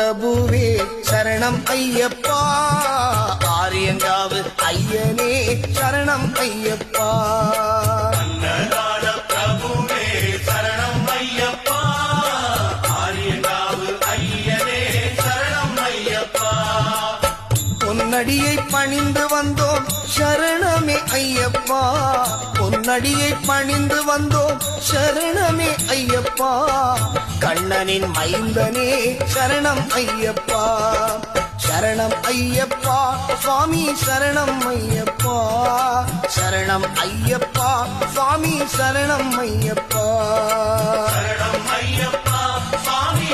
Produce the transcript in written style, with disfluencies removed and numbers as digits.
பிரபுவே சரணம் ஐயப்பா, ஆரியங்காவு ஐயனே சரணம் ஐயப்பா. அன்னதான பிரபுவே சரணம் ஐயப்பா, ஆரியங்காவு ஐயனே சரணம் ஐயப்பா. பொன்னடியை பணிந்து வந்தோம் சரணமே ஐயப்பா, பொன்னடியை பணிந்து வந்தோம் சரணமே ஐயப்பா. கண்ணனின் மைந்தனே சரணம் ஐயப்பா, சரணம் ஐயப்பா சுவாமி சரணம் ஐயப்பா, சரணம் ஐயப்பா சுவாமி சரணம் ஐயப்பா. சரணம் ஐயப்பா சுவாமி